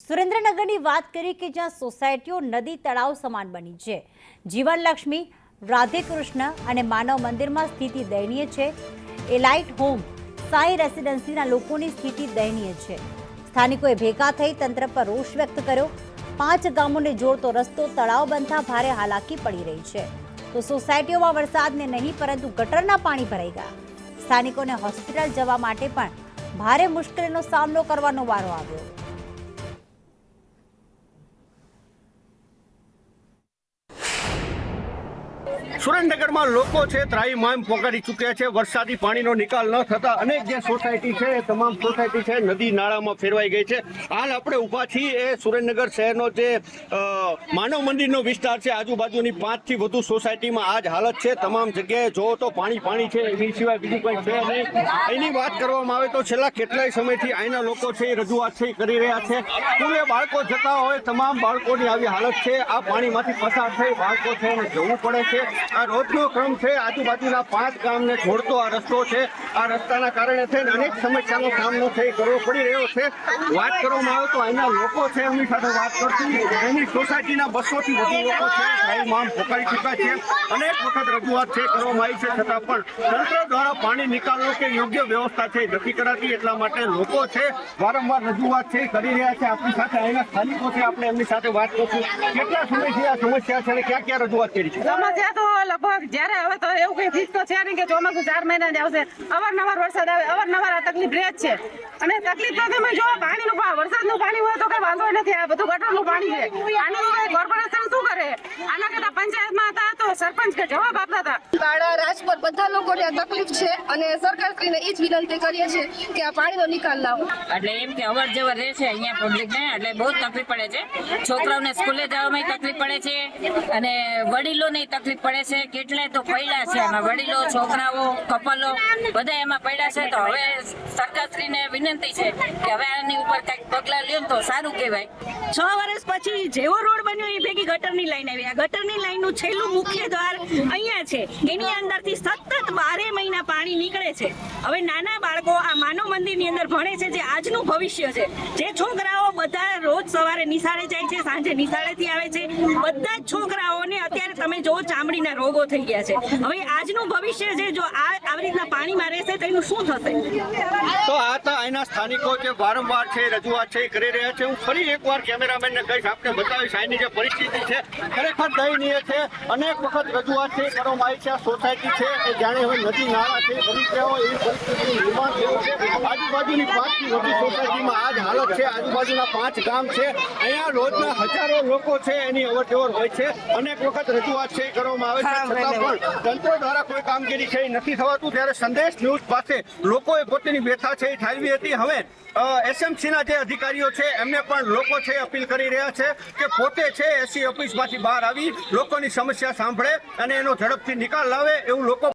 સુરેન્દ્રનગરની વાત કરી કે જ્યાં સોસાયટીઓ નદી તળાવ સમાન બની છે। જીવનલક્ષ્મી, રાધેકૃષ્ણ અને માનવ મંદિરમાં સ્થિતિ દયનીય છે। એલાઇટ હોમ, સાઈ રેસિડેન્સીના લોકોની સ્થિતિ દયનીય છે। સ્થાનિકોએ ભેગા થઈ તંત્ર પર રોષ વ્યક્ત કર્યો। 5 ગામોને જોડતો રસ્તો તળાવ બનતા ભારે હાલાકી પડી રહી છે। તો સોસાયટીઓમાં વરસાદને નહીં પરંતુ ગટરના પાણી ભરાઈ ગયા। સ્થાનિકોને હોસ્પિટલ જવા માટે પણ ભારે મુશ્કેલીનો સામનો કરવાનો વારો આવ્યો। સુરેન્દ્રનગરમાં લોકો છે ત્રાહિમામ પોકારી ચૂક્યા છે। વરસાદી પાણીનો નિકાલ ન થતા અનેક જે સોસાયટી છે તમામ સોસાયટી છે નદી નાળામાં ફેરવાઈ ગઈ છે। હાલ આપણે ઊભા છીએ એ સુરેન્દ્રનગર શહેરનો જે માનવ મંદિરનો વિસ્તાર છે। આજુબાજુની 5 થી વધુ સોસાયટીમાં આ જ હાલત છે। તમામ જગ્યાએ જો તો પાણી છે, એની સિવાય બીજું કંઈ છે નહીં। એની વાત કરવામાં આવે તો છેલ્લા કેટલાય સમયથી અહીંના લોકો છે એ રજૂઆત છે કરી રહ્યા છે। સ્કૂલે બાળકો જતા હોય તમામ બાળકોની આવી હાલત છે। આ પાણીમાંથી પસાર થઈ બાળકો છે એને જવું પડે છે। આ રોજનો ક્રમ છે। આજુબાજુના 5 ગામને જોડતો આ રસ્તો છે। આ રસ્તાના કારણે થઈને અનેક સમસ્યાનો સામનો કરવો પડી રહ્યો છે। વાત કરવામાં આવે તો અહીંના લોકો છે એમની સાથે વાત કરશું। એની સોસાયટીના 200 થી વધુ લોકો છે ત્રાહિમામ પોકારી ચૂક્યા છે। અનેક વખત રજૂઆત છે કરવામાં આવી છે છતાં પણ તંત્ર દ્વારા પાણી નિકાલનો કે યોગ્ય વ્યવસ્થા છે નથી કરાતી। એટલા માટે લોકો છે વારંવાર રજૂઆત છે કરી રહ્યા છે। આપણી સાથે અહીંના સ્થાનિકો છે, આપણે એમની સાથે વાત કરશું। કેટલા સમયથી આ સમસ્યા છે અને ક્યાં રજૂઆત કરી છે? સમસ્યા તો લગભગ જ્યારે હવે તો એવું કઈ ફિક્સ તો છે નહીં કે ચોમાસું 4 મહિના જ આવશે। અવારનવાર વરસાદ આવે, અવારનવાર આ તકલીફ રહે જ છે। અને તકલીફ તો તમે જો પાણીનું વરસાદનું પાણી હોય તો કઈ વાંધો નથી। આ બધું ગટરનું પાણી છે। આનું કોર્પોરેશન શું કરે? આના કરતા પંચાયતમાં હતા તો સરપંચ કે જવાબ આપતા હતા। બાળા, રાજકોટ બધા લોકોને આ તકલીફ છે અને સરકારશ્રીને એ જ વિનંતી કરીએ છીએ કે આ પાણીનો નિકાલ લાવો। એટલે એમ કે અવર જવર રહે છે અહીંયા પબ્લિકને, એટલે બહુ તકલીફ પડે છે। છોકરાઓને સ્કૂલે જવામાં તકલીફ પડે છે અને વડીલોને તકલીફ પડે છે। કેટલાય તો પડ્યા છે એમાં, વડીલો, છોકરાઓ, કપલો બધા એમાં પડ્યા છે। તો હવે સરકારશ્રીને વિનંતી છે કે હવે આની ઉપર કંઈક પગલાં લ્યો તો સારું કહેવાય। 6 વર્ષ પછી જેવો રોડ બન્યો એ ભેગી ગટરની લાઈન આવી। આ ગટરની લાઈનનું છેલ્લું મુખ્ય દ્વાર અહીંયા છે। એની અંદરથી સતત 12 મહિના પાણી નીકળે છે। હવે નાના બાળકો આ માનવ મંદિરની અંદર ભણે છે, જે આજનું ભવિષ્ય છે। જે છોકરાઓ બધા રોજ સવારે નિશાળે જાય છે, સાંજે નિશાળેથી આવે છે, બધા જ છોકરાઓને અત્યારે તમે જો ચામડીના રોગો થઈ ગયા છે। હવે આજનું ભવિષ્ય છે, જો આવી રીતના પાણીમાં રહેશે તો એનું શું થશે? તો આ તો અહીંના સ્થાનિકો જે વારંવાર છે રજૂઆત છે કરી રહ્યા છે। હું ફરી એકવાર કેમેરામેનને કહીશ, આપણે બતાવીશ અહીંની જે પરિસ્થિતિ છે ખરેખર દયનીય છે। અનેક વખત રજૂઆત છે કરવામાં આવી છે। આ સોસાયટી છે એ જાણે હવે નદી નાળા છે બની ગયા હોય એવી પરિસ્થિતિનું નિર્માણ થયું છે। આજુબાજુની 5 થી વધુ સોસાયટીમાં આ જ હાલત છે। આજુબાજુના 5 ગામ છે, અહીંયા રોજના હજારો લોકો છે એની અવરજવર હોય છે। અનેક વખત રજૂઆત છે કરવામાં આવે છે છતાં પણ તંત્ર દ્વારા કોઈ કામગીરી છે એ નથી થવાતું। ત્યારે સંદેશ ન્યૂઝ પાસે લોકોએ પોતાની વ્યથા છે એ ઠાલવી હતી। હવે એસએમસીના જે અધિકારીઓ છે એમને પણ લોકો છે અપીલ કરી રહ્યા છે કે પોતે છે એસી ઓફિસમાંથી બહાર આવી લોકોની સમસ્યા સાંભળે અને એનો ઝડપથી નિકાલ લાવે એવું લોકો